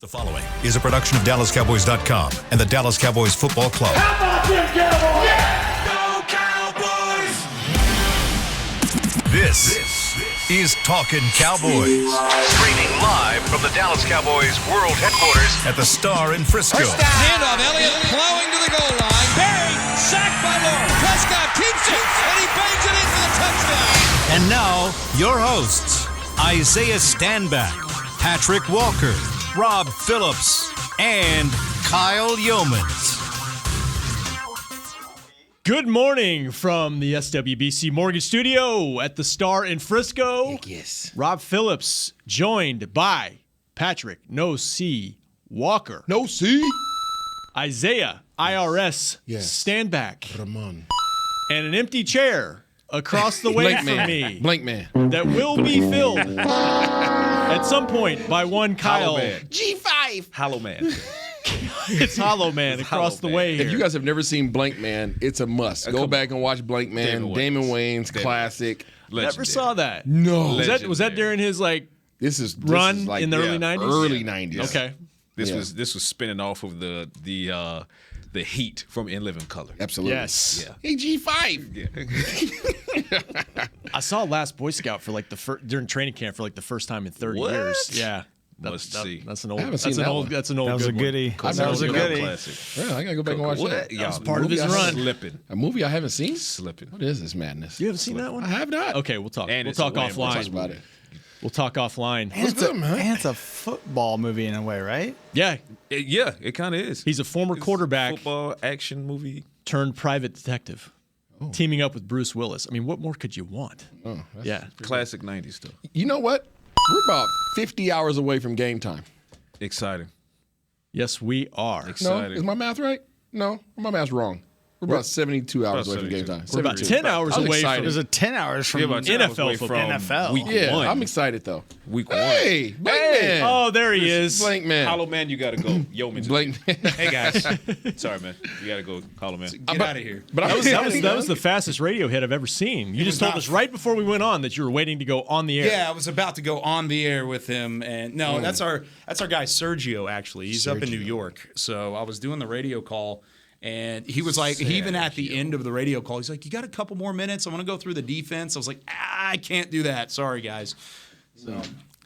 The following is a production of DallasCowboys.com and the Dallas Cowboys Football Club. How about them Cowboys? Yeah! Go Cowboys! This is Talkin Cowboys. Streaming live from the Dallas Cowboys World Headquarters at the Star in Frisco. Handoff, Elliott plowing to the goal line. Barry, sacked by Lawrence. Prescott keeps it, and he bangs it in for the touchdown. And now, your hosts, Isaiah Stanback, Patrick Walker, Rob Phillips, and Kyle Yeomans. Good morning from the SWBC Mortgage Studio at the Star in Frisco. Yes. Rob Phillips, joined by Patrick No C Walker. No C. Isaiah IRS Stanback. Ramon. And an empty chair across the way from me. Blank man. That will be filled at some point by one Kyle. G5. Hollow Man. It's Hollow Man across the way here. If you guys have never seen Blank Man, it's a must. Go back and watch Blank Man. Damon Wayans, classic. Never saw that. No. Was that during his This is run like, in the early 90s? Early 90s. Okay. This was spinning off of the heat from In Living Color. Absolutely. Yes. Yeah. Hey, G5. Yeah. I saw Last Boy Scout for during training camp for the first time in 30 What? years. Yeah. Must see. That's an old. haven't That's seen an that old. one. That's an old. That was a good goodie. One. That was a goodie. Classic. Yeah, I gotta go back and watch that. That was part of his run. Slipping. A movie I haven't seen? Slipping. What is this madness? You haven't seen that one? I have not. Okay, we'll talk. And We'll it's a talk Wayne We'll talk offline. about it. We'll talk offline. What's good, man? And it's a football movie in a way, right? Yeah, It kind of is. he's a former It's quarterback Football action movie. turned private detective, teaming up with Bruce Willis. I mean, what more could you want? Yeah. Classic 90s stuff. You know what? We're about 50 hours away from game time. Exciting. Yes, we are. No? Exciting. Is my math right? No. My math's wrong. We're about 72 hours away from game time. We're about 72. 10 hours I was away excited. from. There's a 10 hours from Yeah, about 10 hours NFL away football. from NFL. Week Yeah, one. I'm excited though. Week one. Hey, Blank Man. Oh, there he is. Blank Man. Hollow Man, you got to go. Yeoman's. Blank Man. Hey, guys. Sorry, man. You got to go. Hollow Man. Get out of here. But That was the fastest radio hit I've ever seen. You just told us right before we went on that you were waiting to go on the air. Yeah, I was about to go on the air with him, and no, that's our guy Sergio. Actually, he's up in New York. So I was doing the radio call, and he was like, even at the end of the radio call, he's like, "You got a couple more minutes? I want to go through the defense." I was like, "I can't do that. Sorry, guys." So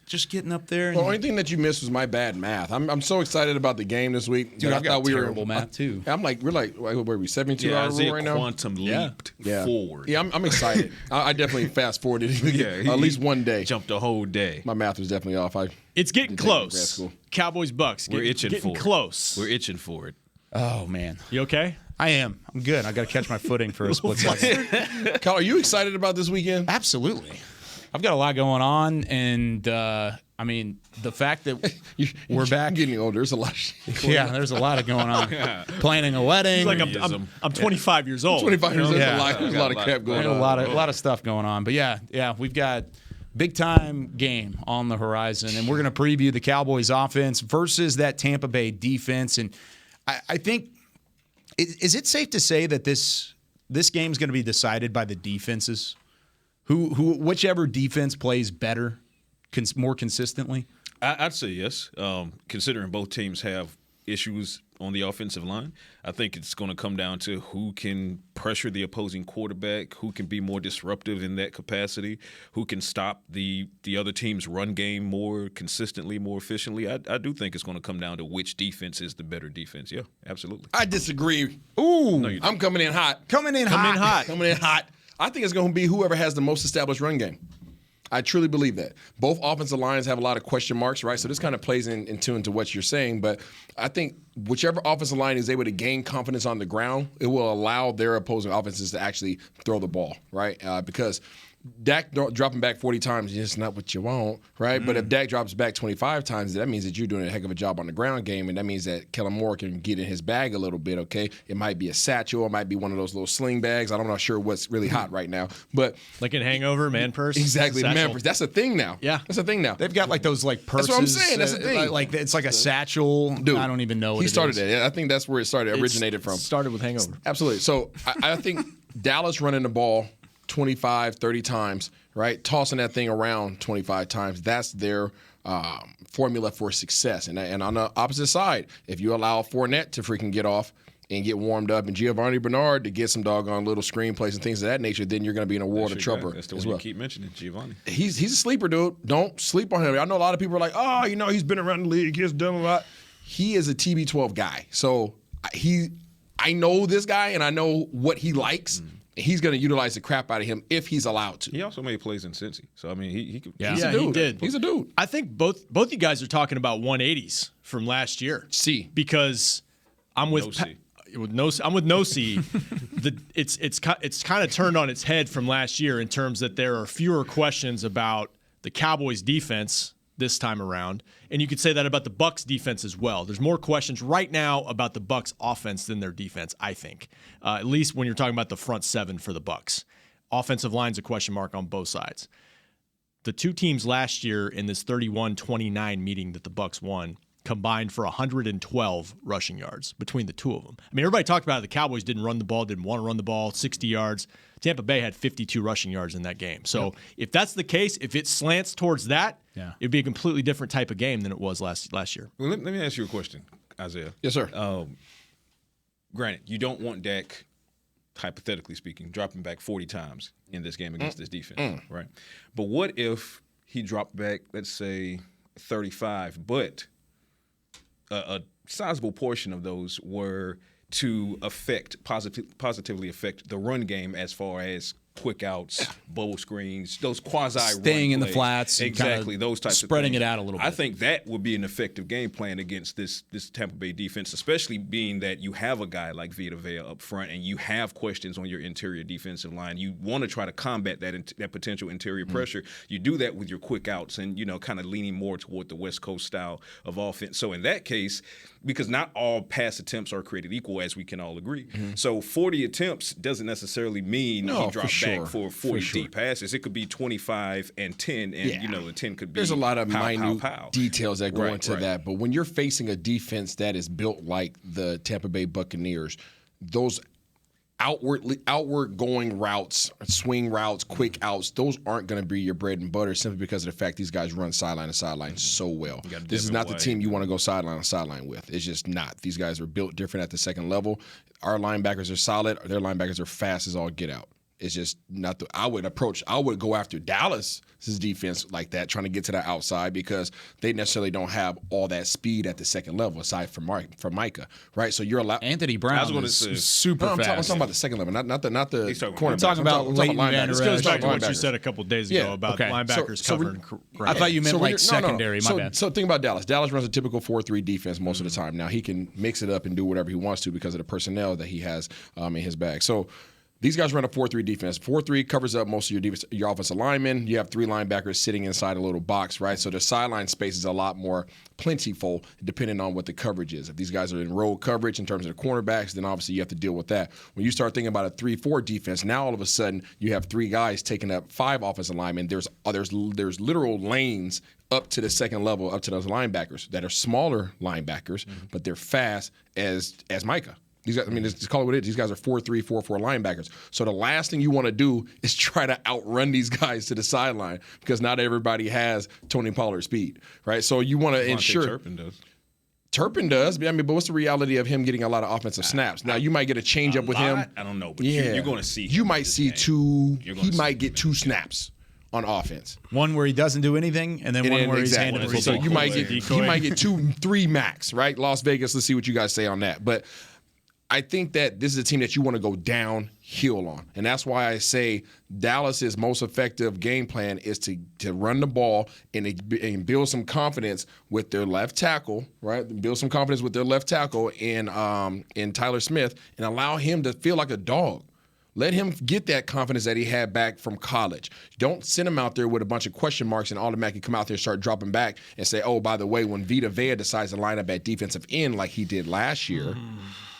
just getting up there. The only thing that you missed was my bad math. I'm so excited about the game this week. Dude, I I've got thot we terrible math too. We're like, where are we? 72 Yeah, hours Isaiah right now. quantum leaped forward. Yeah, I'm excited. I definitely fast forwarded Yeah, at least one day. Jumped a whole day. My math was definitely off. It's getting Didn't take it in grad close. school. Cowboys Bucks. We're itching getting for it. close. We're itching for it. Oh man, You okay? I am. I'm good. I got to catch my footing for a split second. Kyle, are you excited about this weekend? Absolutely. I've got a lot going on, and I mean the fact that we're back. Getting older. There's a lot of shit. Yeah, there's a lot of going on. Planning a wedding. It's like I'm 25 years old. 25 years. There's Yeah. a lot of crap going There's on. a lot of stuff going on. But yeah, we've got big time game on the horizon, and we're going to preview the Cowboys offense versus that Tampa Bay defense. And I think is it safe to say that this game is going to be decided by the defenses? Whichever defense plays better, more consistently. I'd say yes. Considering both teams have issues on the offensive line, I think it's going to come down to who can pressure the opposing quarterback, who can be more disruptive in that capacity, who can stop the other team's run game more consistently, more efficiently. I do think it's going to come down to which defense is the better defense. Yeah, absolutely. I disagree. Ooh, No, you don't. I'm coming in hot. coming in hot. Coming in hot. I think it's going to be whoever has the most established run game. I truly believe that. Both offensive lines have a lot of question marks, right? So this kind of plays in tune to what you're saying. But I think whichever offensive line is able to gain confidence on the ground, it will allow their opposing offenses to actually throw the ball, right? Because Dak dropping back 40 times is not what you want, right? But if Dak drops back 25 times, that means that you're doing a heck of a job on the ground game, and that means that Kellen Moore can get in his bag a little bit, okay? It might be a satchel. It might be one of those little sling bags. I'm not sure what's really hot right now. But Like in Hangover, man purse. exactly, the Satchel. man purse. That's a thing now. Yeah. That's a thing now. They've got like those like purses. That's what I'm saying. That's the thing. Like it's like a satchel. Dude, I don't even know what he started it is. that. Yeah, I think that's where it originated from. Started with Hangover. Absolutely. So I think Dallas running the ball 25, 30 times, right? Tossing that thing around 25 times. That's their formula for success. And on the opposite side, if you allow Fournette to freaking get off and get warmed up, and Giovanni Bernard to get some doggone little screenplays and things of that nature, then you're going to be in a world of trouble. That's the as one well. you keep mentioning, Giovanni. He's a sleeper, dude. Don't sleep on him. I know a lot of people are like, oh, he's been around the league. He's done a lot. He is a TB12 guy. So I know this guy, and I know what he likes. He's going to utilize the crap out of him if he's allowed to. He also made plays in Cincy. So, I mean, he could. Yeah, He's a dude. he did. He's a dude. I think both you guys are talking about 180s from last year. C. Because I'm with I'm with no C. It's kind of turned on its head from last year in terms that there are fewer questions about the Cowboys defense this time around, and you could say that about the Bucs defense as well. There's more questions right now about the Bucs offense than their defense, I think. At least when you're talking about the front seven for the Bucs. Offensive line's a question mark on both sides. The two teams last year in this 31-29 meeting that the Bucs won combined for 112 rushing yards between the two of them. I mean, everybody talked about it. The Cowboys didn't run the ball, didn't want to run the ball, 60 yards. Tampa Bay had 52 rushing yards in that game. So if that's the case, if it slants towards that, it'd be a completely different type of game than it was last year. Well, let me ask you a question, Isaiah. Yes, sir. Granted, you don't want Dak, hypothetically speaking, dropping back 40 times in this game against this defense, right? But what if he dropped back, let's say, 35, but a sizable portion of those were to positively affect the run game as far as quick outs, bowl screens, those quasi staying in the plays. flats, exactly those types of spreading things. it out a little bit. I think that would be an effective game plan against this Tampa Bay defense, especially being that you have a guy like Vita Vea up front and you have questions on your interior defensive line. You want to try to combat that potential interior pressure. You do that with your quick outs and kind of leaning more toward the West Coast style of offense. So in that case, because not all pass attempts are created equal, as we can all agree. So 40 attempts doesn't necessarily mean he dropped back for 40 deep passes. It could be 25 and 10, and the 10 could be There's a lot of pow, minute pow, pow. details that go into that. But when you're facing a defense that is built like the Tampa Bay Buccaneers, those outward going routes, swing routes, quick outs, those aren't going to be your bread and butter simply because of the fact these guys run sideline to sideline so well. This is not the team you want to go sideline to sideline with. It's just not. These guys are built different at the second level. Our linebackers are solid. Their linebackers are fast as all get out. It's just not I would go after Dallas's defense like that, trying to get to the outside because they necessarily don't have all that speed at the second level aside from Micah, right? So you're allowed. Anthony Brown is super I'm fast. talking about the second level, not the cornerback. I'm talking about Leighton Vander This Esch. goes back to what you said a couple days ago about okay. linebackers covering ground. I thought you meant secondary. My So bad. think about Dallas. Dallas runs a typical 4-3 defense most of the time. Now he can mix it up and do whatever he wants to because of the personnel that he has in his bag. So these guys run a 4-3 defense. 4-3 covers up most of your offensive linemen. You have three linebackers sitting inside a little box, right? So the sideline space is a lot more plentiful depending on what the coverage is. If these guys are in roll coverage in terms of the cornerbacks, then obviously you have to deal with that. When you start thinking about a 3-4 defense, now all of a sudden you have three guys taking up five offensive linemen. There's literal lanes up to the second level, up to those linebackers that are smaller linebackers, but they're fast as Micah. These guys, just call it what it is. These guys are 4-3, 4-4 linebackers. So the last thing you want to do is try to outrun these guys to the sideline because not everybody has Tony Pollard speed, right? So you want to ensure. Turpin does. But what's the reality of him getting a lot of offensive snaps? Now you might get a changeup with him. I don't know, but you're going to see. You might see two. He might get two snaps on offense. One where he doesn't do anything, and then one where he's handing the So football. he might get 2-3 max, right? Las Vegas. Let's see what you guys say on that, but. I think that this is a team that you want to go downhill on. And that's why I say Dallas's most effective game plan is to run the ball and build some confidence with their left tackle, right? Build some confidence with their left tackle in Tyler Smith and allow him to feel like a dog. Let him get that confidence that he had back from college. Don't send him out there with a bunch of question marks and automatically come out there and start dropping back and say, oh, by the way, when Vita Vea decides to line up at defensive end like he did last year,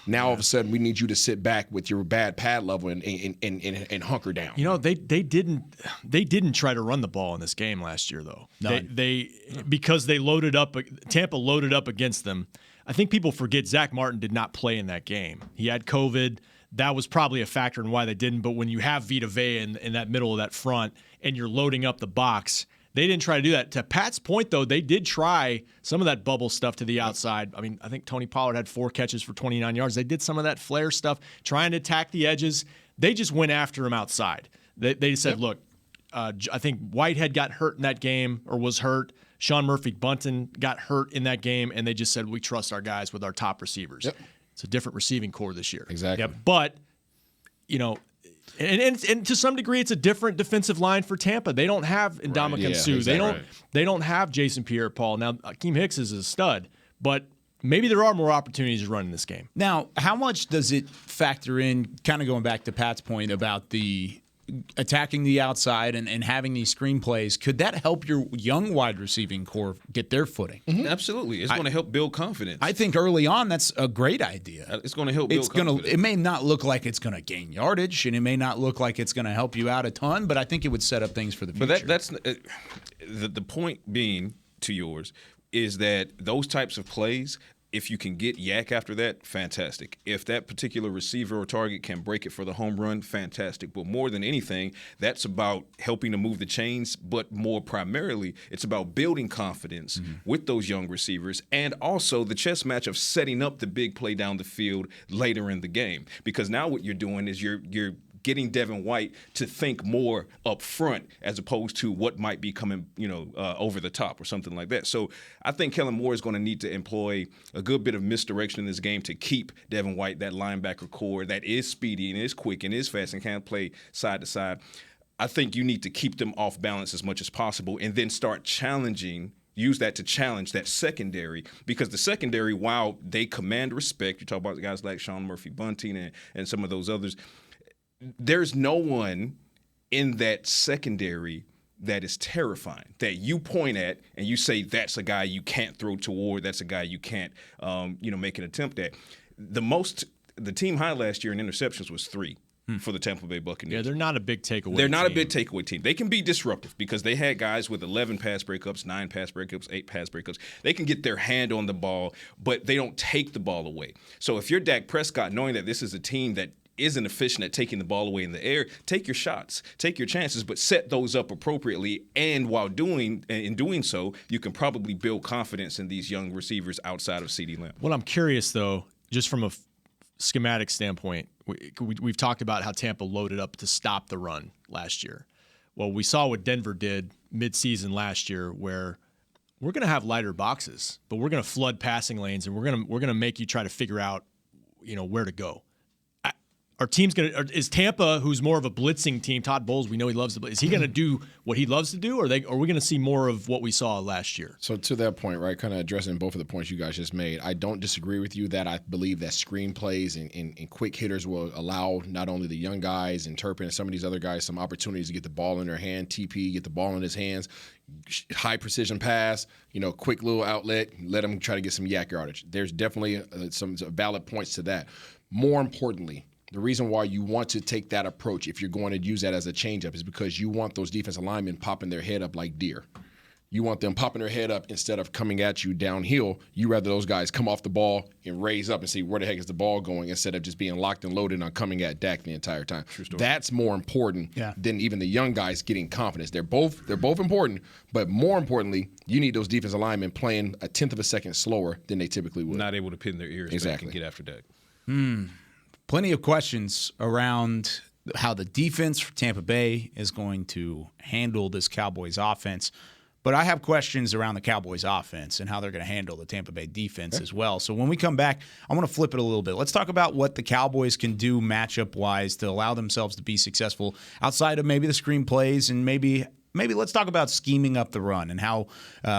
now all of a sudden we need you to sit back with your bad pad level and hunker down. They didn't try to run the ball in this game last year though. Because Tampa loaded up against them. I think people forget Zach Martin did not play in that game. He had COVID. That was probably a factor in why they didn't. But when you have Vita Vea in that middle of that front and you're loading up the box, They didn't try to do that. To Pat's point, though, they did try some of that bubble stuff to the outside. I mean, I think Tony Pollard had 4 catches for 29 yards. They did some of that flare stuff, trying to attack the edges. They just went after him outside. They said, look, I think Whitehead got hurt in that game or was hurt. Sean Murphy-Bunting got hurt in that game, and they just said, we trust our guys with our top receivers. Yep. It's a different receiving core this year. Exactly. Yep. But, and to some degree, it's a different defensive line for Tampa. They don't have Ndamukong Suh. Exactly. They don't have Jason Pierre-Paul. Now, Akeem Hicks is a stud, but maybe there are more opportunities to run in this game. Now, how much does it factor in, kind of going back to Pat's point about the attacking the outside and having these screenplays? Could that help your young wide receiving core get their footing? Mm-hmm. Absolutely. It's going to help build confidence. I think early on that's a great idea. It's going to help build confidence. It may not look like it's going to gain yardage, and it may not look like it's going to help you out a ton, but I think it would set up things for the future. But that's the point being to yours is that those types of plays, if you can get yak after that, fantastic. If that particular receiver or target can break it for the home run, fantastic. But more than anything, that's about helping to move the chains, but more primarily, it's about building confidence with those young receivers and also the chess match of setting up the big play down the field later in the game. Because now what you're doing is you're getting Devin White to think more up front as opposed to what might be coming, over the top or something like that. So I think Kellen Moore is going to need to employ a good bit of misdirection in this game to keep Devin White, that linebacker core that is speedy and is quick and is fast and can play side to side. I think you need to keep them off balance as much as possible and then start use that to challenge that secondary, because the secondary, while they command respect, you talk about the guys like Sean Murphy-Bunting and some of those others, there's no one in that secondary that is terrifying, that you point at and you say that's a guy you can't throw toward, that's a guy you can't make an attempt at. The team high last year in interceptions was 3 for the Tampa Bay Buccaneers. Yeah, they're not a big takeaway They're not team. a big takeaway team. They can be disruptive because they had guys with 11 pass breakups, 9 pass breakups, 8 pass breakups. They can get their hand on the ball, but they don't take the ball away. So if you're Dak Prescott, knowing that this is a team that isn't efficient at taking the ball away in the air, take your shots, take your chances, but set those up appropriately. And while doing so, you can probably build confidence in these young receivers outside of CeeDee Lamb. Well, I'm curious, though, just from a schematic standpoint, we've talked about how Tampa loaded up to stop the run last year. Well, we saw what Denver did midseason last year, where we're going to have lighter boxes, but we're going to flood passing lanes, and we're going to make you try to figure out, where to go. Our team's is Tampa, who's more of a blitzing team. Todd Bowles, we know he loves to blitz. Is he going to do what he loves to do, or are we going to see more of what we saw last year? So to that point, right, kind of addressing both of the points you guys just made, I don't disagree with you that I believe that screen plays and quick hitters will allow not only the young guys and Turpin and some of these other guys some opportunities to get the ball in their hand, TP, get the ball in his hands, high precision pass, quick little outlet, let him try to get some yak yardage. There's definitely some valid points to that. More importantly, the reason why you want to take that approach if you're going to use that as a changeup is because you want those defensive linemen popping their head up like deer. You want them popping their head up instead of coming at you downhill. You rather those guys come off the ball and raise up and see where the heck is the ball going instead of just being locked and loaded on coming at Dak the entire time. That's more important than even the young guys getting confidence. They're both important, but more importantly, you need those defensive linemen playing a tenth of a second slower than they typically would. Not able to pin their ears back and get after Dak. Plenty of questions around how the defense for Tampa Bay is going to handle this Cowboys offense. But I have questions around the Cowboys offense and how they're going to handle the Tampa Bay defense as well. So when we come back, I want to flip it a little bit. Let's talk about what the Cowboys can do matchup-wise to allow themselves to be successful outside of maybe the screen plays, and maybe let's talk about scheming up the run and how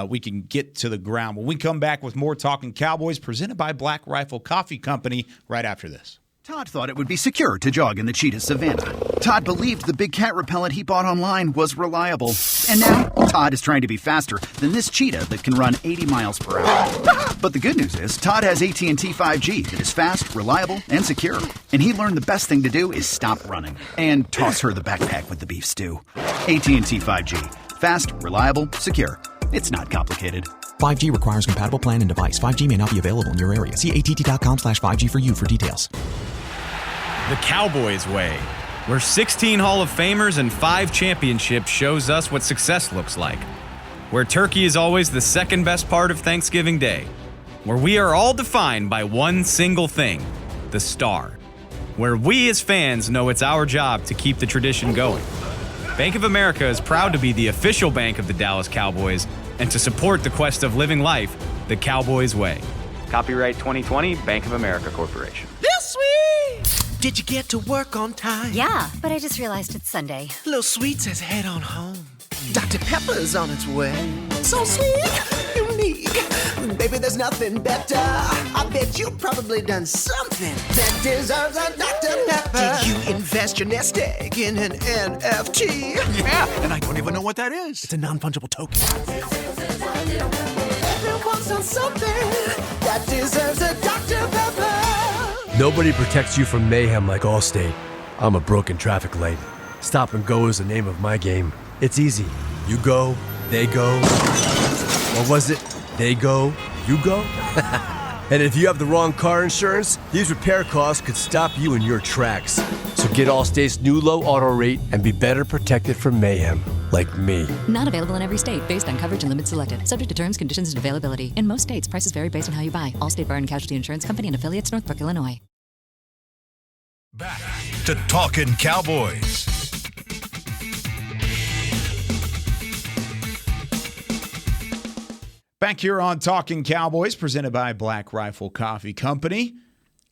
we can get to the ground. When we come back with more Talkin Cowboys presented by Black Rifle Coffee Company right after this. Todd thought it would be secure to jog in the cheetah savanna. Todd believed the big cat repellent he bought online was reliable. And now, Todd is trying to be faster than this cheetah that can run 80 miles per hour. But the good news is, Todd has AT&T 5G that is fast, reliable, and secure. And he learned the best thing to do is stop running and toss her the backpack with the beef stew. AT&T 5G. Fast, reliable, secure. It's not complicated. 5G requires compatible plan and device. 5G may not be available in your area. See att.com/5G for you for details. The Cowboys way, where 16 Hall of Famers and 5 championships shows us what success looks like. where turkey is always the second best part of Thanksgiving Day, where we are all defined by one single thing, the Star, where we as fans know it's our job to keep the tradition going. Bank of America is proud to be the official bank of the Dallas Cowboys and to support the quest of living life the Cowboys way. Copyright 2020, Bank of America Corporation. This sweet! Did you get to work on time? Yeah, but I just realized it's Sunday. Little Sweet says head on home. Dr. Pepper's on its way. So sweet, unique. Baby, there's nothing better. I bet you've probably done something that deserves a Dr. Pepper. Did you invest your nest egg in an NFT? Yeah, and I don't even know what that is. It's a non-fungible token. Everyone's done something that deserves a Dr. Pepper. Nobody protects you from mayhem like Allstate. I'm a broken traffic light. Stop and go is the name of my game. It's easy. You go, they go. Or was it, they go, you go? And if you have the wrong car insurance, these repair costs could stop you in your tracks. So get Allstate's new low auto rate and be better protected from mayhem, like me. Not available in every state based on coverage and limits selected. Subject to terms, conditions, and availability. In most states, prices vary based on how you buy. Allstate Bar and Casualty Insurance Company and affiliates, Northbrook, Illinois. Back to Talkin' Cowboys. Back here on Talkin' Cowboys, presented by Black Rifle Coffee Company.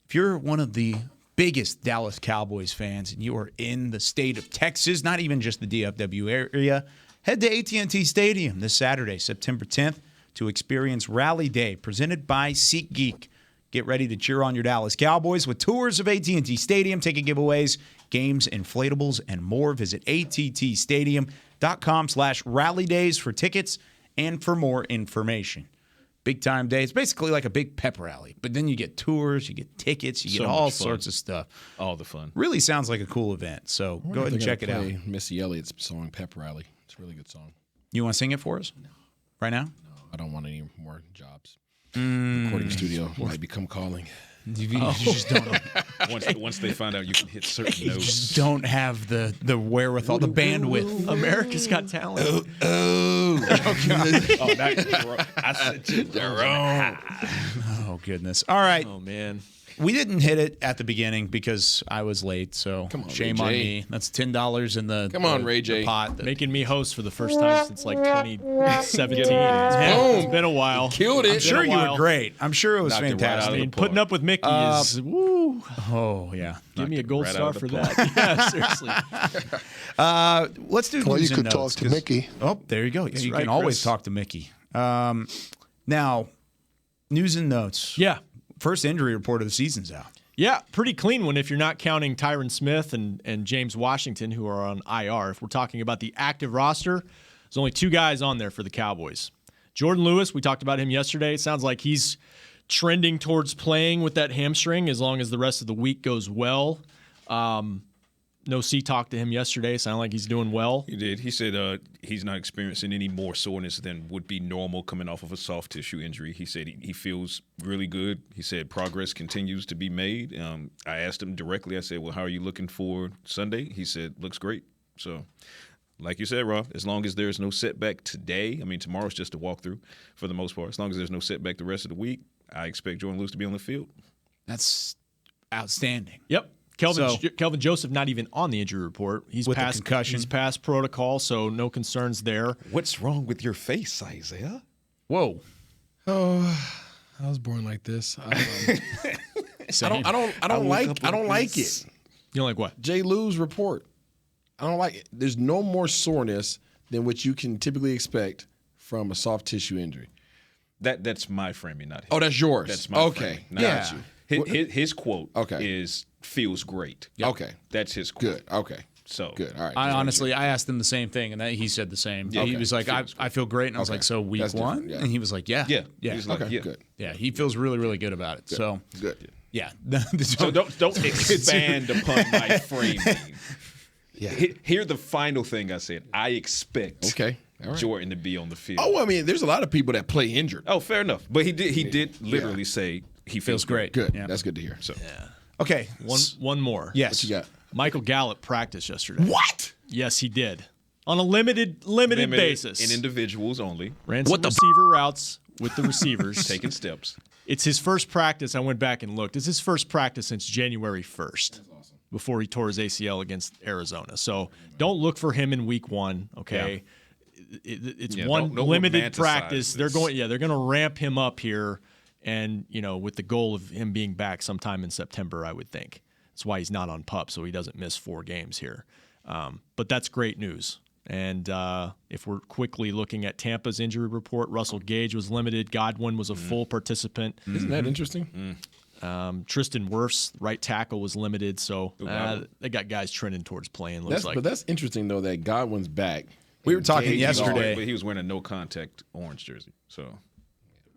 If you're one of the biggest Dallas Cowboys fans and you are in the state of Texas, not even just the DFW area, head to AT&T Stadium this Saturday, September 10th, to experience Rally Day, presented by SeatGeek. Get ready to cheer on your Dallas Cowboys with tours of AT&T Stadium, ticket giveaways, games, inflatables, and more. Visit attstadium.com/rallydays for tickets and for more information. Big time day. It's basically like a big pep rally, but then you get tours, you get tickets, you get all sorts of stuff. All the fun. Really sounds like a cool event. So go ahead and check it out. Missy Elliott's song "Pep Rally." It's a really good song. You want to sing it for us? No. Right now? No, I don't want any more jobs. Recording studio might become calling. You just don't. Once they find out you can hit certain You notes. just don't have the wherewithal, the bandwidth. America's Got Talent. I said Jerome. Oh, goodness. All right. Oh, man. We didn't hit it at the beginning because I was late, so Come on, shame Ray on J. me. That's $10 in the Ray J. the pot. Making me host for the first time since like 2017. It's been a while. Killed it. I'm sure you were great. I'm sure it was Knocked it right fantastic. out of the Putting up with Mickey is woo. Oh, yeah. Give me a gold right star out of for the that. Yeah, seriously. Let's do Well, news you and could notes, talk to 'cause- Mickey. Oh, there you go. Yeah, you right, can always Chris. talk to Mickey. Now, news and notes. Yeah. First injury report of the season's out. Yeah, pretty clean one if you're not counting Tyron Smith and James Washington, who are on IR. If we're talking about the active roster, there's only two guys on there for the Cowboys. Jordan Lewis, we talked about him yesterday. It sounds like he's trending towards playing with that hamstring as long as the rest of the week goes well. No C talked to him yesterday. Sounded like he's doing well. He did. He said he's not experiencing any more soreness than would be normal coming off of a soft tissue injury. He said he feels really good. He said progress continues to be made. I asked him directly. I said, well, how are you looking for Sunday? He said, looks great. So, like you said, Rob, as long as there's no setback today, I mean, tomorrow's just a walkthrough for the most part. As long as there's no setback the rest of the week, I expect Jordan Lewis to be on the field. That's outstanding. Yep. Kelvin Joseph not even on the injury report. He's With the past concussion. He's past protocol, so no concerns there. What's wrong with your face, Isaiah? Whoa. Oh, I was born like this. I don't like it. You don't like what? Jay Lou's report. I don't like it. There's no more soreness than what you can typically expect from a soft tissue injury. That's my framing, not his. Oh, that's yours. That's my framing. Not Got you. His quote is feels great. Yep. Okay. That's his quote. Good. Okay. So good. All right. I asked him the same thing, and he said the same. Yeah, He okay. was like, I feel great. And I was like, so week That's one? different, yeah. And he was like, yeah. Yeah. Yeah. He's like, yeah. Good. Yeah, he feels really, really good about it. So, Good. yeah. So don't expand upon my framing. Yeah. Hear the final thing I said. I expect All right. Jordan to be on the field. Oh, I mean, there's a lot of people that play injured. Oh, fair enough. But he did literally say he feels great. Good. Yeah. That's good to hear. So Okay. One more. Yes. What you got? Michael Gallup practiced yesterday. What? Yes, he did. On a limited basis. In individuals only. Ran some receiver routes with the receivers. Taking steps. It's his first practice. I went back and looked. It's his first practice since January 1st. That's awesome. Before he tore his ACL against Arizona. So don't look for him in week 1, okay? Yeah. It's one limited practice. They're going to ramp him up here and, with the goal of him being back sometime in September, I would think. That's why he's not on PUP, so he doesn't miss 4 games here. But that's great news. And if we're quickly looking at Tampa's injury report, Russell Gage was limited. Godwin was a full participant. Isn't that interesting? Tristan Wirfs, right tackle, was limited. So they got guys trending towards playing, But that's interesting, though, that Godwin's back. We were talking yesterday. But he was wearing a no-contact orange jersey. So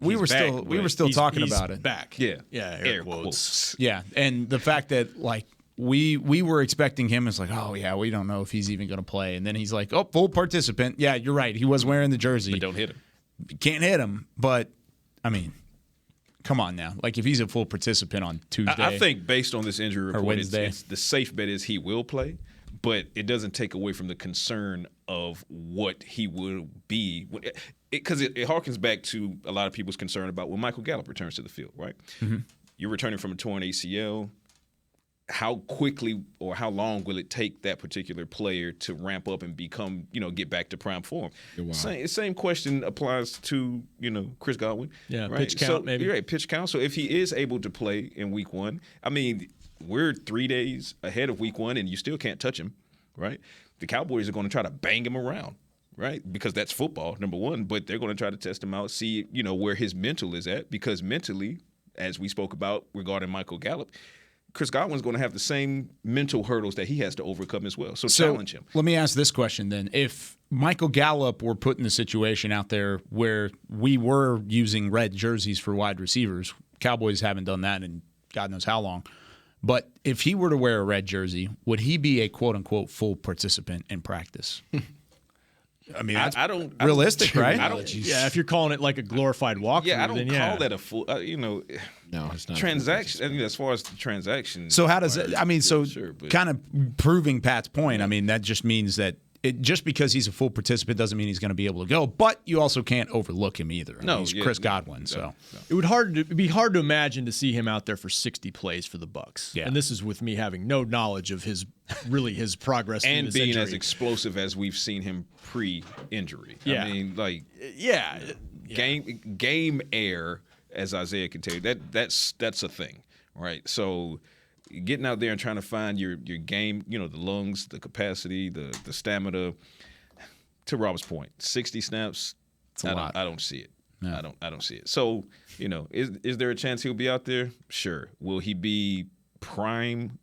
we were still talking about it. Back. Yeah. Air quotes. Yeah, and the fact that, we were expecting him as we don't know if he's even going to play. And then he's like, full participant. Yeah, you're right. He was wearing the jersey. But don't hit him. Can't hit him. But, I mean, come on now. If he's a full participant on Tuesday. I think based on this injury report, Wednesday. it's the safe bet is he will play. But it doesn't take away from the concern of what he will be. Because it harkens back to a lot of people's concern about when Michael Gallup returns to the field, right? Mm-hmm. You're returning from a torn ACL. How quickly or how long will it take that particular player to ramp up and become, get back to prime form? Wow. Same question applies to, Chris Godwin. Yeah, right? pitch count maybe. You're right, pitch count. So if he is able to play in week 1, I mean, we're 3 days ahead of week 1 and you still can't touch him, right? The Cowboys are going to try to bang him around, right? Because that's football, number 1, but they're going to try to test him out, see, where his mental is at, because mentally, as we spoke about regarding Michael Gallup, Chris Godwin's going to have the same mental hurdles that he has to overcome as well. So challenge him. Let me ask this question then. If Michael Gallup were put in a situation out there where we were using red jerseys for wide receivers, Cowboys haven't done that in God knows how long, but if he were to wear a red jersey, would he be a quote-unquote full participant in practice? I mean, that's realistic, right? If you're calling it like a glorified walkthrough, I don't call that a full. No, it's not transaction. I mean, as far as the transaction. So how does it? I mean, kind of proving Pat's point. I mean, that just means that just because he's a full participant doesn't mean he's going to be able to go. But you also can't overlook him either. He's Chris Godwin. So it would be hard to imagine to see him out there for 60 plays for the Bucs. Yeah. And this is with me having no knowledge of his progress and being injury. as explosive as we've seen him pre-injury. Yeah. I mean, game air, as Isaiah can tell you, that's a thing, right? So getting out there and trying to find your game, the lungs, the capacity, the stamina. To Rob's point, 60 snaps, I don't see it. No. I don't see it. So, is there a chance he'll be out there? Sure. Will he be prime?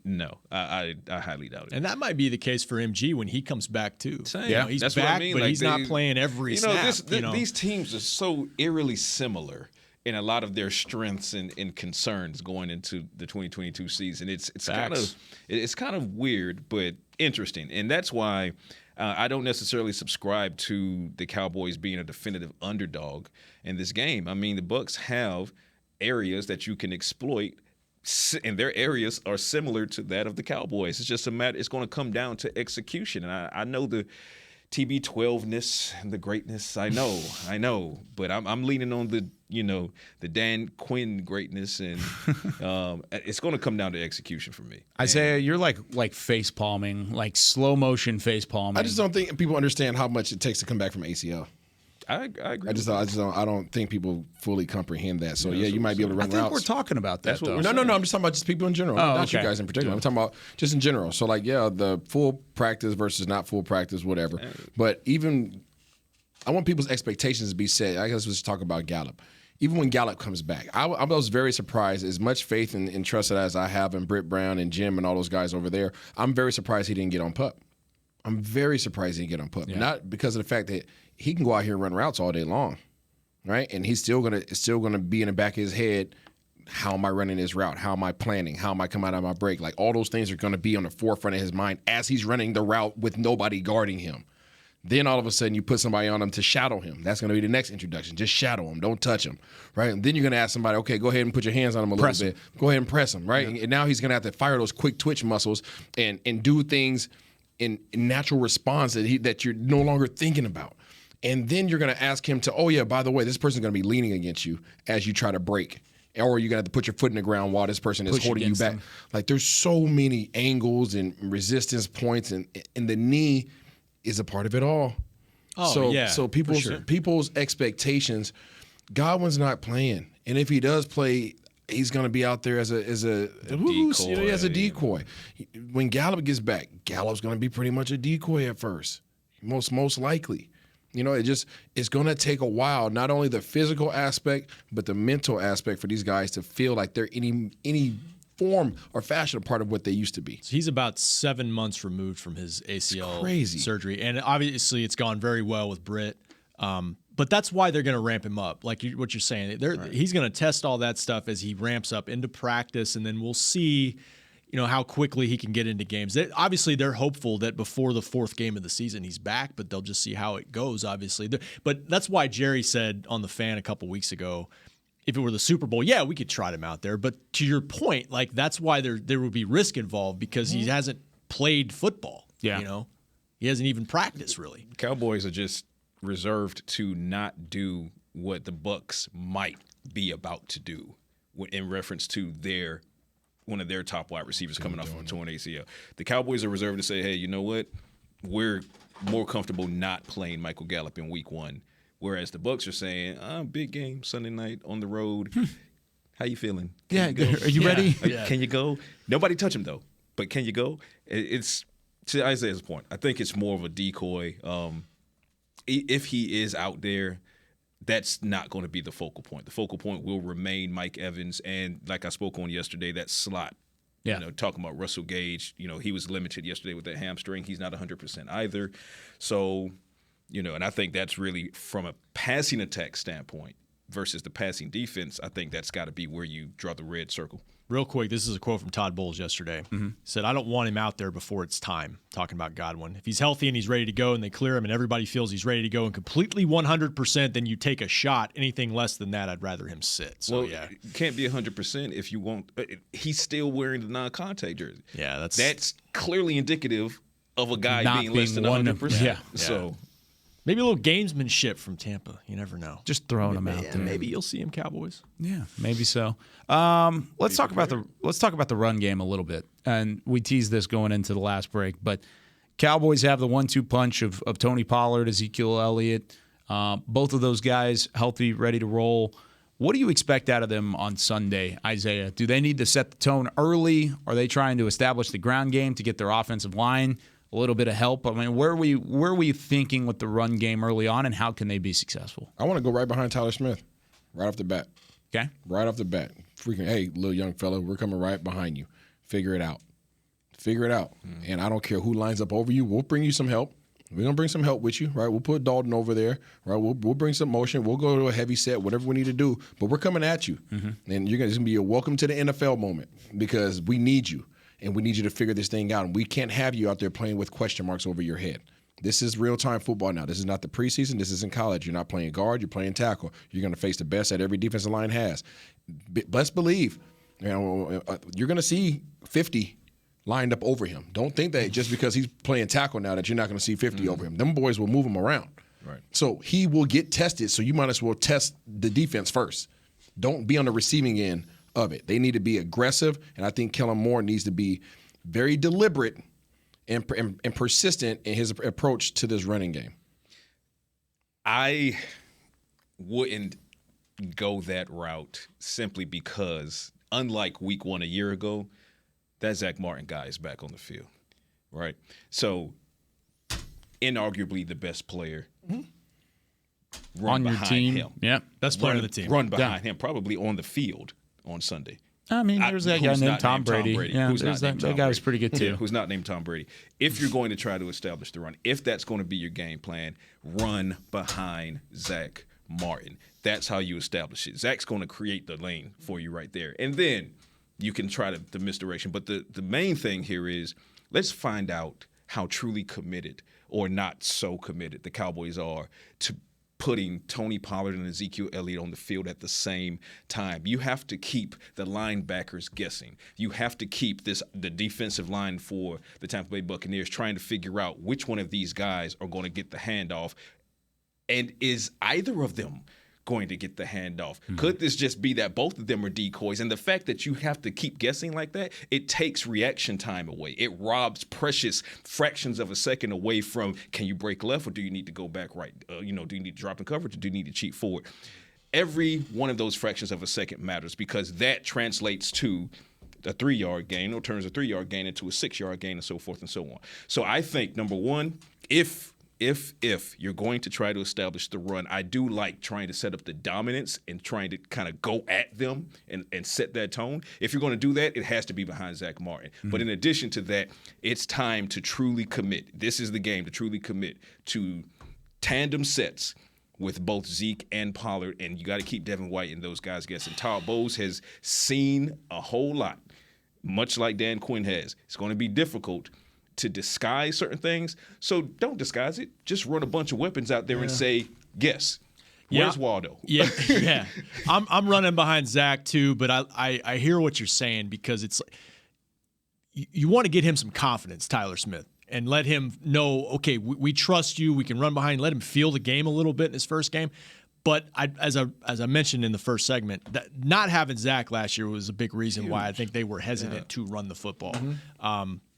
No, I highly doubt it. And that might be the case for MG when he comes back too. Same. Yeah, he's that's back, what I mean. but he's not playing every snap. These teams are so eerily similar in a lot of their strengths and concerns going into the 2022 season. It's kind of weird, but interesting, and that's why I don't necessarily subscribe to the Cowboys being a definitive underdog in this game. I mean, the Bucs have areas that you can exploit, and their areas are similar to that of the Cowboys. It's just a matter. It's going to come down to execution, and I know the TB12-ness and the greatness. I know, but I'm leaning on the Dan Quinn greatness, and it's going to come down to execution for me. Isaiah, you're like face palming, like slow motion face palming. I just don't think people understand how much it takes to come back from ACL. I agree. I don't think people fully comprehend that. So you might be able to run routes. I think we're talking about that. No. I'm just talking about just people in general, not you guys in particular. I'm talking about just in general. So the full practice versus not full practice, whatever. But even I want people's expectations to be set. I guess let's talk about Gallup. Even when Gallup comes back, I was very surprised. As much faith and trust as I have in Britt Brown and Jim and all those guys over there, I'm very surprised he didn't get on PUP. I'm very surprised he didn't get on PUP. Yeah. Not because of the fact that he can go out here and run routes all day long, right? And he's still gonna be in the back of his head. How am I running this route? How am I planning? How am I coming out of my break? Like all those things are gonna be on the forefront of his mind as he's running the route with nobody guarding him. Then all of a sudden you put somebody on him to shadow him. That's going to be the next introduction. Just shadow him. Don't touch him, right? And then you're going to ask somebody, okay, go ahead and put your hands on him a little bit. Go ahead and press him, right? Yeah. And now he's going to have to fire those quick twitch muscles and do things natural response that you're no longer thinking about. And then you're going to ask him to, oh, yeah, by the way, this person's going to be leaning against you as you try to break. Or you're going to have to put your foot in the ground while this person is holding you back. Them. Like, there's so many angles and resistance points, and the knee is a part of it all. Oh, So people's expectations, Godwin's not playing. And if he does play, he's going to be out there as a decoy. As a decoy. When Gallup gets back, Gallup's going to be pretty much a decoy at first, most likely. It's going to take a while, not only the physical aspect, but the mental aspect for these guys to feel like they're any form or fashion a part of what they used to be. So he's about 7 months removed from his ACL surgery. And obviously it's gone very well with Britt. But that's why they're going to ramp him up. Like what you're saying, he's going to test all that stuff as he ramps up into practice, and then we'll see how quickly he can get into games. Obviously, they're hopeful that before the 4th game of the season he's back, but they'll just see how it goes, obviously. But that's why Jerry said on The Fan a couple weeks ago, if it were the Super Bowl, yeah, we could trot him out there. But to your point, like that's why there would be risk involved because he hasn't played football. Yeah. He hasn't even practiced, really. Cowboys are just reserved to not do what the Bucs might be about to do in reference to one of their top wide receivers coming off of a torn ACL. The Cowboys are reserved to say, hey, you know what? We're more comfortable not playing Michael Gallup in week 1. Whereas the Bucs are saying, big game Sunday night on the road. How you feeling? Are you ready? Can you go? Nobody touch him, though. But can you go? It's to Isaiah's point. I think it's more of a decoy. If he is out there, that's not going to be the focal point. The focal point will remain Mike Evans, and like I spoke on yesterday, that slot. Yeah. Talking about Russell Gage, he was limited yesterday with that hamstring. He's not 100% either. So, and I think that's really from a passing attack standpoint versus the passing defense, I think that's got to be where you draw the red circle. Real quick, this is a quote from Todd Bowles yesterday. Mm-hmm. He said, I don't want him out there before it's time, talking about Godwin. If he's healthy and he's ready to go and they clear him and everybody feels he's ready to go and completely 100%, then you take a shot. Anything less than that, I'd rather him sit. So, it can't be 100% if you want. He's still wearing the non-contact jersey. Yeah, that's clearly indicative of a guy being less than 100%. Yeah. So maybe a little gamesmanship from Tampa. You never know. Just throwing him out there. Maybe you'll see him, Cowboys. Yeah, maybe so. Let's talk about the run game a little bit. And we teased this going into the last break, but Cowboys have the 1-2 punch of Tony Pollard, Ezekiel Elliott. Both of those guys healthy, ready to roll. What do you expect out of them on Sunday, Isaiah? Do they need to set the tone early? Are they trying to establish the ground game to get their offensive line a little bit of help? I mean, where are we thinking with the run game early on, and how can they be successful? I want to go right behind Tyler Smith, right off the bat. Okay. Right off the bat. Freaking, hey, little young fella, we're coming right behind you. Figure it out. And I don't care who lines up over you. We'll bring you some help. We're going to bring some help with you, right? We'll put Dalton over there, right? We'll bring some motion. We'll go to a heavy set, whatever we need to do. But we're coming at you. Mm-hmm. And it's going to be a welcome to the NFL moment because we need you. And we need you to figure this thing out. And we can't have you out there playing with question marks over your head. This is real-time football now. This is not the preseason. This isn't college. You're not playing guard. You're playing tackle. You're going to face the best that every defensive line has. Let's believe, you're going to see 50 lined up over him. Don't think that just because he's playing tackle now that you're not going to see 50 over him. Them boys will move him around. Right. So he will get tested, so you might as well test the defense first. Don't be on the receiving end of it. They need to be aggressive, and I think Kellen Moore needs to be very deliberate and persistent in his approach to this running game. I wouldn't go that route simply because, unlike week 1 a year ago, that Zach Martin guy is back on the field, right? So, inarguably the best player. On your team. Him. Yeah, best player on the team. Run behind him, probably on the field on Sunday. I mean, there's that guy named Tom Brady. Yeah, that guy was pretty good too. Yeah, who's not named Tom Brady. If you're going to try to establish the run, if that's going to be your game plan, run behind Zach Martin. That's how you establish it. Zach's going to create the lane for you right there. And then you can try the misdirection. But the main thing here is let's find out how truly committed or not so committed the Cowboys are to putting Tony Pollard and Ezekiel Elliott on the field at the same time. You have to keep the linebackers guessing. You have to keep the defensive line for the Tampa Bay Buccaneers trying to figure out which one of these guys are going to get the handoff, and is either of them going to get the handoff? Could this just be that both of them are decoys? And the fact that you have to keep guessing like that, it takes reaction time away. It robs precious fractions of a second away from, can you break left or do you need to go back right? Do you need to drop in coverage or do you need to cheat forward? Every one of those fractions of a second matters, because that translates to a 3-yard gain, or turns a 3-yard gain into a 6-yard gain, and so forth and so on. So I think, number one, if you're going to try to establish the run, I do like trying to set up the dominance and trying to kind of go at them and set that tone. If you're going to do that, it has to be behind Zach Martin. But in addition to that, it's time to truly commit. This is the game to truly commit to tandem sets with both Zeke and Pollard, and you got to keep Devin White and those guys guessing. Todd Bowles has seen a whole lot, much like Dan Quinn has. It's going to be difficult to disguise certain things, so don't disguise it. Just run a bunch of weapons out there and say, guess. Where's Waldo? Yeah. I'm running behind Zach too, but I hear what you're saying, because it's you want to get him some confidence, Tyler Smith, and let him know, okay, we trust you. We can run behind. Let him feel the game a little bit in his first game. But as I mentioned in the first segment, that not having Zach last year was a big reason why I think they were hesitant to run the football.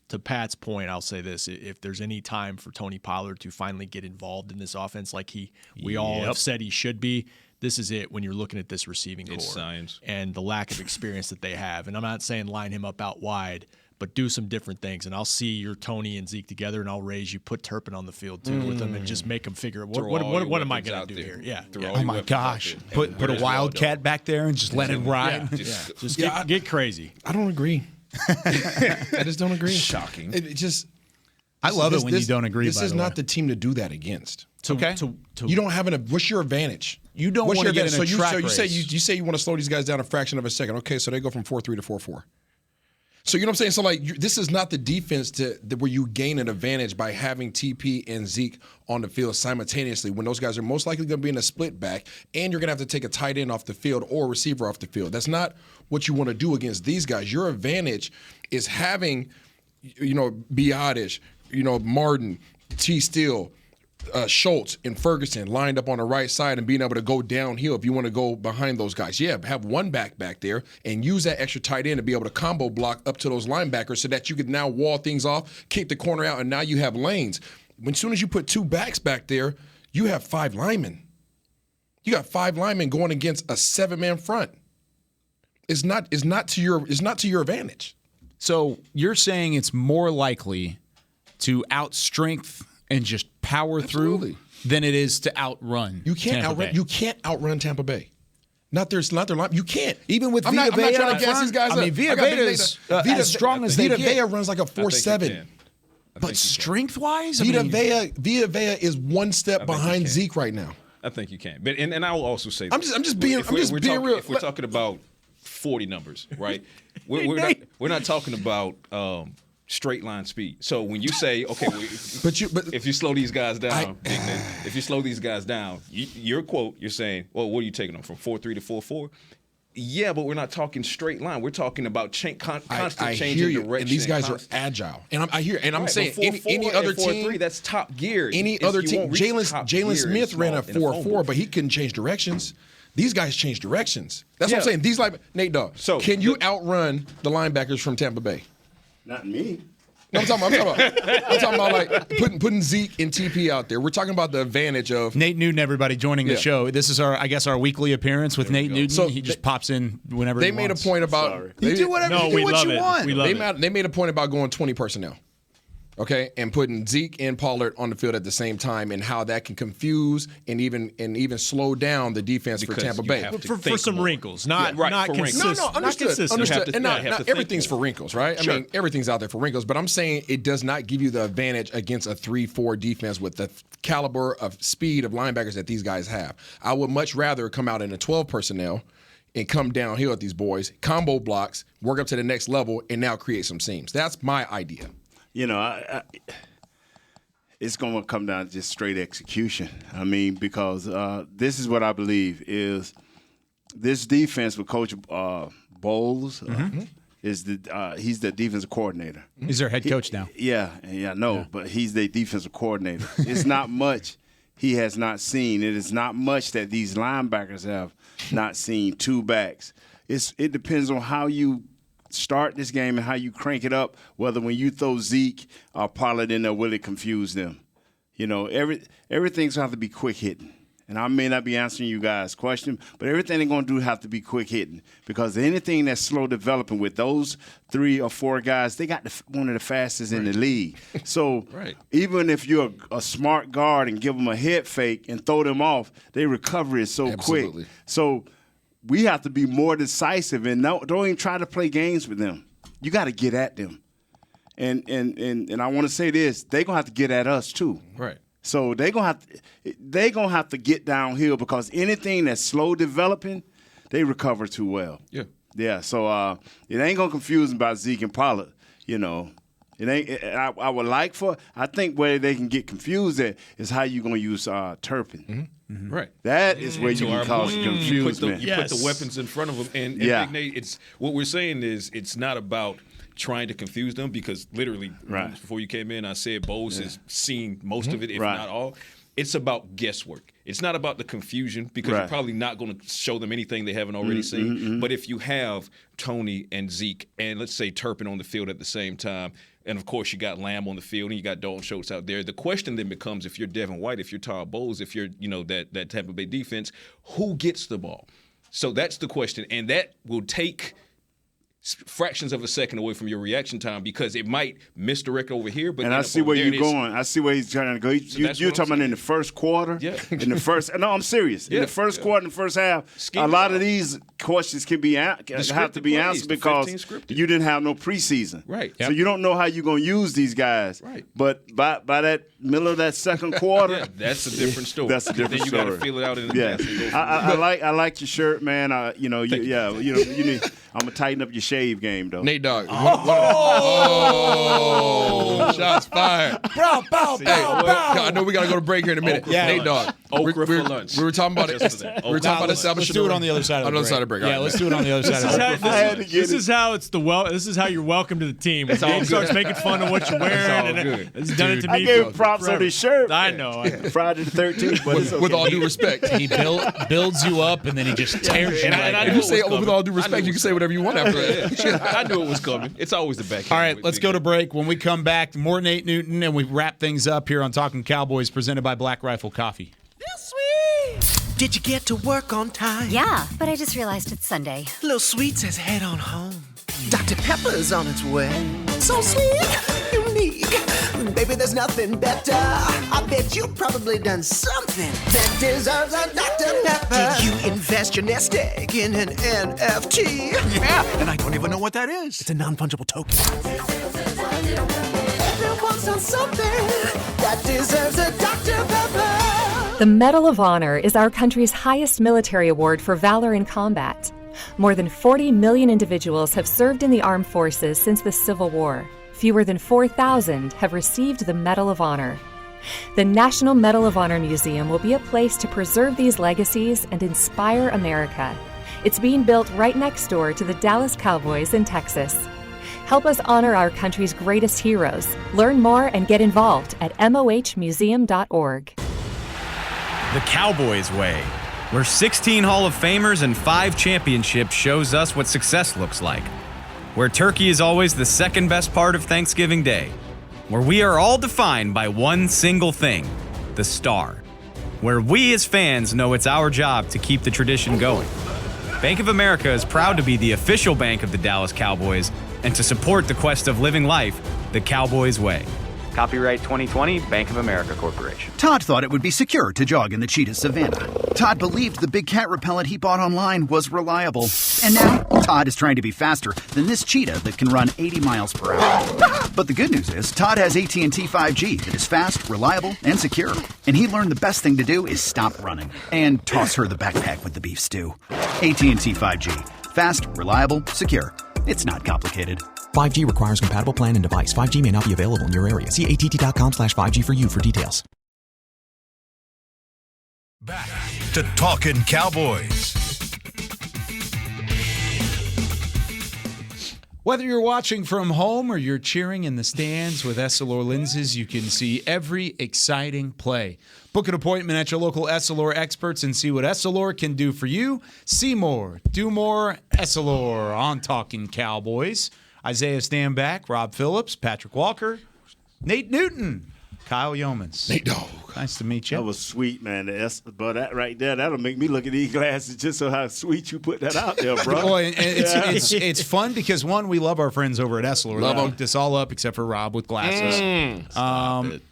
To Pat's point, I'll say this: if there's any time for Tony Pollard to finally get involved in this offense, like we all have said he should be, this is it. When you're looking at this receiving core science and the lack of experience that they have, and I'm not saying line him up out wide, but do some different things. And I'll see your Tony and Zeke together, and I'll raise you. Put Turpin on the field too with them, and just make them figure what am I going to do here? Yeah. Oh my gosh! Put a wildcat back there and just let it ride. Just get crazy. I don't agree. I just don't agree. Shocking. I love it when you don't agree. This is not the team to do that against. Okay. You don't have what's your advantage? You don't want to get in a track race. You say you want to slow these guys down a fraction of a second. Okay, so they go from 4-3 to 4-4. So you know what I'm saying? So this is not the defense where you gain an advantage by having TP and Zeke on the field simultaneously, when those guys are most likely going to be in a split back, and you're going to have to take a tight end off the field or a receiver off the field. That's not what you want to do against these guys. Your advantage is having, Biotish, Martin, T. Steele, Schultz and Ferguson lined up on the right side and being able to go downhill if you want to go behind those guys. Yeah, have one back there and use that extra tight end to be able to combo block up to those linebackers so that you can now wall things off, kick the corner out, and now you have lanes. As soon as you put two backs back there, you have 5 linemen. You got 5 linemen going against a 7-man front. It's not to your advantage. So you're saying it's more likely to outstrength and just power through than it is to outrun. You can't outrun Tampa Bay. Not their line. You can't. Even with I'm not trying to gas these guys up. Vita Vea's as strong as they get. Vita Vea runs like a 4.7. But strength-wise, Vita Vea is one step behind Zeke right now. I think you can. But and I will also say, I'm just being real. If we're talking about 40 numbers, right? we're not talking about straight line speed. So when you say, okay, if you slow these guys down, you're saying, well, what are you taking them from 4.3 to 4.4? Yeah, but we're not talking straight line. We're talking about constant change in direction. And these guys are agile. And I'm saying 4.4 any other team, 4.3, that's top gear. Any other team, Jalen Smith ran a 4.4, but he couldn't change directions. These guys change directions. That's what I'm saying. Nate Dogg. So can you outrun the linebackers from Tampa Bay? Not me. No, I'm talking about like putting Zeke and TP out there. We're talking about the advantage of Nate Newton. Everybody joining the show. This is our weekly appearance with Nate Newton. So he just pops in whenever they made a point about. You do whatever you want. They made a point about going 20 personnel. Okay, and putting Zeke and Pollard on the field at the same time, and how that can confuse and even slow down the defense for Tampa Bay for some wrinkles, not consistent. No, understood. And not everything's for wrinkles, right? Sure. I mean, everything's out there for wrinkles, but I'm saying it does not give you the advantage against a 3-4 defense with the caliber of speed of linebackers that these guys have. I would much rather come out in a 12 personnel and come downhill at these boys, combo blocks, work up to the next level, and now create some seams. That's my idea. it's going to come down to just straight execution. I mean, because this is what I believe is this defense with Coach Bowles is he's the defensive coordinator. He's their head coach now. But he's the defensive coordinator. It's not much he has not seen. It is not much that these linebackers have not seen, two backs. It depends on how you start this game and how you crank it up, whether when you throw Zeke or Pollard in there, will it confuse them? You know, everything's going to have to be quick hitting. And I may not be answering you guys' question, but everything they're going to do have to be quick hitting, because anything that's slow developing with those 3 or 4 guys, they got one of the fastest in the league. So even if you're a smart guard and give them a head fake and throw them off, their recovery is so quick. So we have to be more decisive and don't even try to play games with them. You got to get at them. And I want to say this, they're going to have to get at us too. Right. So they're gonna have to get downhill, because anything that's slow developing, they recover too well. Yeah. So it ain't gonna confuse them about Zeke and Pollard. You know, it ain't. I think where they can get confused at is how you gonna use Turpin. Right. That is where you can cause confusion. You put the weapons in front of them, and Nate, it's what we're saying is it's not about trying to confuse them, because literally before you came in, I said Bowles has seen most of it, if not all. It's about guesswork. It's not about the confusion, because you're probably not going to show them anything they haven't already seen. But if you have Tony and Zeke and let's say Turpin on the field at the same time, and of course you got Lamb on the field and you got Dalton Schultz out there, the question then becomes, if you're Devin White, if you're Todd Bowles, if you're that Tampa Bay defense, who gets the ball? So that's the question, and that will take fractions of a second away from your reaction time, because it might misdirect over here. But I see where you're going. I see where he's trying to go. You're talking about in the first quarter. In the first. No, I'm serious. In the first quarter, in the first half, a lot of these questions have to be answered because you didn't have no preseason. Right. So you don't know how you're going to use these guys. Right. But by that middle of that second quarter, that's a different story. That's a different story. Then you got to feel it out in the past. I like your shirt, man. You need. I'm gonna tighten up your shave game, though. Nate Dogg. Shots fired. I know we got to go to break here in a minute. Nate Dogg. Okra for lunch. We were talking about it. We were talking about establishing. Let's do it on the other side of the break. Yeah, let's do it on the other side of the break. This is how it's This is how you're welcome to the team. It's all starts making fun of what you're wearing. It's done it to me. I gave props on his shirt. I know. Friday the 13th. But it's okay. With all due respect, he builds you up and then he just tears you. If you say with all due respect, you can say whatever you want after that. I knew it was coming. It's always the back. All right, let's go to break. When we come back, more Nate Newton, and we wrap things up here on Talkin Cowboys, presented by Black Rifle Coffee. Did you get to work on time? Yeah, but I just realized it's Sunday. Little Sweet says head on home. Dr. Pepper's on its way. So sweet, unique. Baby, there's nothing better. I bet you've probably done something that deserves a Dr. Pepper. Did you invest your nest egg in an NFT? Yeah, and I don't even know what that is. It's a non-fungible token. Everyone's done something that deserves a Dr. Pepper. The Medal of Honor is our country's highest military award for valor in combat. More than 40 million individuals have served in the armed forces since the Civil War. Fewer than 4,000 have received the Medal of Honor. The National Medal of Honor Museum will be a place to preserve these legacies and inspire America. It's being built right next door to the Dallas Cowboys in Texas. Help us honor our country's greatest heroes. Learn more and get involved at mohmuseum.org. The Cowboys way, where 16 Hall of Famers and 5 championships shows us what success looks like. Where turkey is always the second best part of Thanksgiving Day. Where we are all defined by one single thing, the star. Where we as fans know it's our job to keep the tradition going. Bank of America is proud to be the official bank of the Dallas Cowboys and to support the quest of living life the Cowboys way. Copyright 2020, Bank of America Corporation. Todd thought it would be secure to jog in the cheetah savanna. Todd believed the big cat repellent he bought online was reliable. And now, Todd is trying to be faster than this cheetah that can run 80 miles per hour. But the good news is, Todd has AT&T 5G that is fast, reliable, and secure. And he learned the best thing to do is stop running and toss her the backpack with the beef stew. AT&T 5G. Fast, reliable, secure. It's not complicated. 5G requires compatible plan and device. 5G may not be available in your area. See att.com/5G for you for details. Back to Talkin' Cowboys. Whether you're watching from home or you're cheering in the stands with Essilor lenses, you can see every exciting play. Book an appointment at your local Essilor experts and see what Essilor can do for you. See more, do more, Essilor on Talkin' Cowboys. Isaiah Stanback, Rob Phillips, Patrick Walker, Nate Newton, Kyle Yeomans. Nate Dogg. Nice to meet you. That was sweet, man. But that right there, that'll make me look at these glasses just so how sweet you put that out there, bro. Boy, and it's fun because, one, we love our friends over at Essilor. Love They them. hooked us all up except for Rob with glasses. Stop it.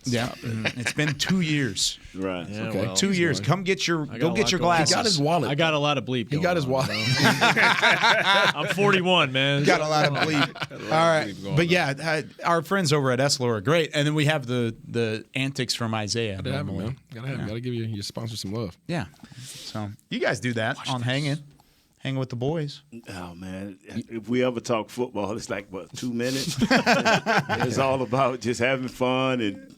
It's been 2 years. Right. Yeah, Okay. well, 2 years. Come get your glasses. He got his wallet. I got a lot of bleep. He got his wallet. I'm 41, man. Got a lot of bleep. All right, but yeah, our friends over at Essilor are great, and then we have the antics from Isaiah. Gotta have it, man. Gotta give your sponsor some love. Yeah. So you guys do that on hanging with the boys. Oh man, if we ever talk football, it's like what 2 minutes. It's all about just having fun and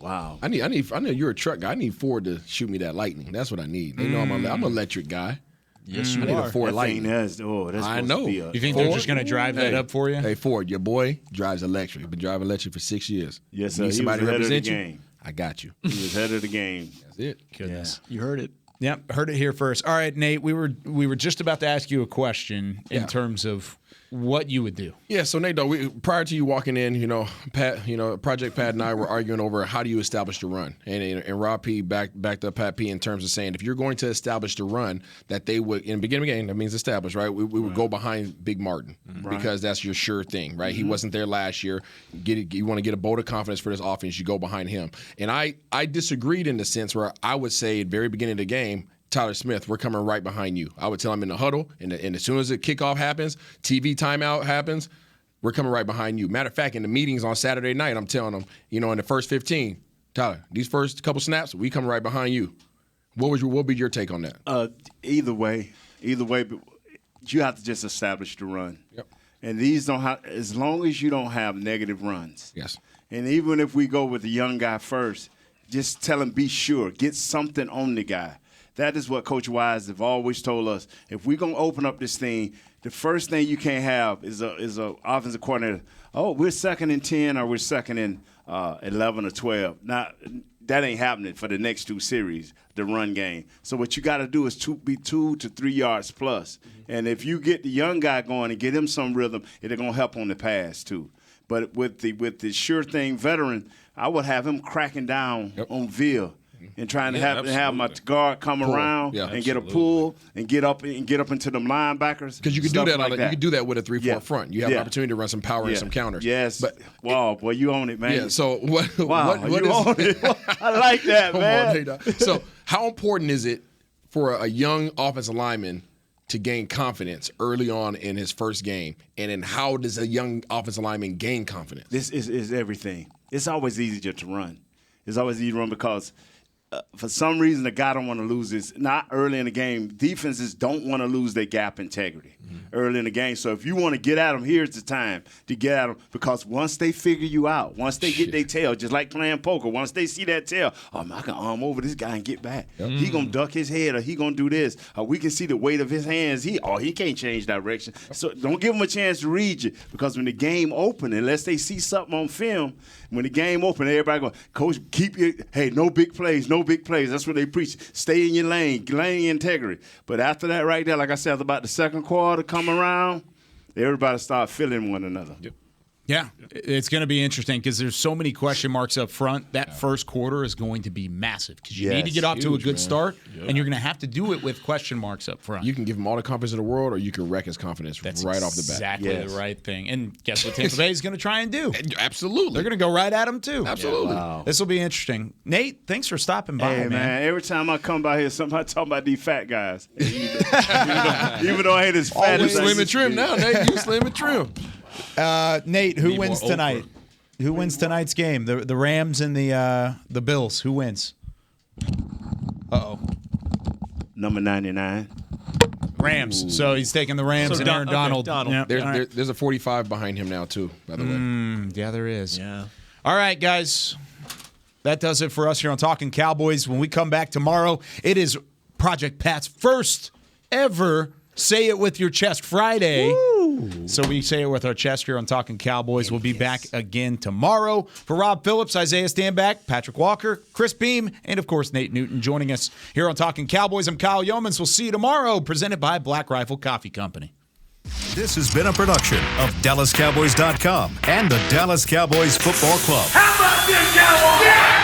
wow. I know you're a truck guy. I need Ford to shoot me that Lightning. That's what I need. They know I'm an electric guy. Yes, I need a Ford Lightning. That's I know. You think they're just going to drive that up for you? Hey, Ford, your boy drives electric. He's been driving electric for 6 years. Yes, sir. Need somebody to he was ahead represent of the you? game. I got you. He was ahead of the game. That's it. Goodness. You heard it. Yep, heard it here first. All right, Nate, we were just about to ask you a question in terms of what you would do. Yeah, so Nate, though, prior to you walking in, Pat, Project Pat and I were arguing over how do you establish the run, and Rob P backed up Pat P in terms of saying if you're going to establish the run, that they would in the beginning of the game, that means establish, right? We would go behind Big Martin because that's your sure thing, right? He wasn't there last year. You want to get a bolt of confidence for this offense, you go behind him. And I disagreed in the sense where I would say at the very beginning of the game, Tyler Smith, we're coming right behind you. I would tell him in the huddle, and as soon as the kickoff happens, TV timeout happens, we're coming right behind you. Matter of fact, in the meetings on Saturday night, I'm telling them, in the first 15, Tyler, these first couple snaps, we coming right behind you. What would be your take on that? Either way, but you have to just establish the run. Yep. And these don't have, as long as you don't have negative runs. Yes. And even if we go with the young guy first, just tell him be sure, get something on the guy. That is what Coach Wise have always told us. If we're going to open up this thing, the first thing you can't have is a offensive coordinator. Oh, we're 2nd and 10 or we're 2nd and 11 or 12. Now, that ain't happening for the next 2 series, the run game. So what you got to do is be 2 to 3 yards plus. And if you get the young guy going and get him some rhythm, it'll going to help on the pass too. But with the sure thing veteran, I would have him cracking down on Ville. And trying to have my guard come around and get a pull and get up into them linebackers. Because you could do that. You could do that with a 3-4 front. You have an opportunity to run some power and some counters. Yes. But boy, you own it, man. Yeah. So what? Wow, what you own it. I like that, man. So how important is it for a young offensive lineman to gain confidence early on in his first game? And then how does a young offensive lineman gain confidence? This is everything. It's always easier to run. It's always easier to run because for some reason, the guy don't want to lose this. Not early in the game. Defenses don't want to lose their gap integrity early in the game. So if you want to get at them, here's the time to get at them because once they figure you out, once they get their tail, just like playing poker, once they see that tail, I can arm over this guy and get back. He going to duck his head or he going to do this. We can see the weight of his hands. He can't change direction. So don't give him a chance to read you because when the game open, unless they see something on film, when the game open, everybody going, Coach, no big plays, no big plays. That's what they preach. Stay in your lane integrity. But after that right there, like I said, about the second quarter come around, everybody start feeling one another. Yep. Yeah, it's going to be interesting because there's so many question marks up front. That first quarter is going to be massive because you need to get off to a good start, and you're going to have to do it with question marks up front. You can give him all the confidence in the world, or you can wreck his confidence right off the bat. Exactly the right thing. And guess what Tampa Bay is going to try and do? Absolutely. They're going to go right at him, too. Absolutely. Wow. This will be interesting. Nate, thanks for stopping by, Hey, man. Every time I come by here, somebody talking about these fat guys. even though I ain't as fat as slim and trim now, Nate. You slim and trim. Nate, who wins tonight? Who wins tonight's game? The Rams and the Bills. Who wins? Number 99. Rams. So he's taking the Rams and Aaron Donald. Donald. Yeah. There's a 45 behind him now, too, by the way. Yeah, there is. Yeah. All right, guys. That does it for us here on Talkin' Cowboys. When we come back tomorrow, it is Project Pat's first ever Say It With Your Chest Friday. Woo. So we say it with our chest here on Talkin' Cowboys. We'll be back again tomorrow. For Rob Phillips, Isaiah Stanback, Patrick Walker, Chris Beam, and of course Nate Newton joining us here on Talkin' Cowboys. I'm Kyle Yeomans. We'll see you tomorrow. Presented by Black Rifle Coffee Company. This has been a production of DallasCowboys.com and the Dallas Cowboys Football Club. How about this, Cowboys? Yeah!